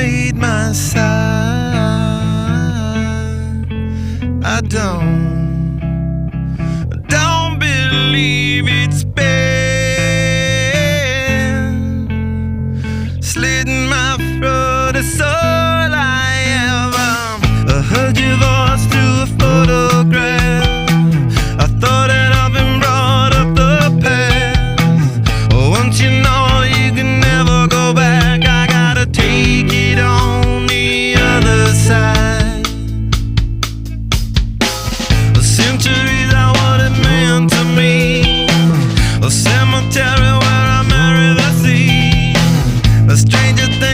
by my side. I don't believe it's been slitting my throat. That's all I have. I heard your voice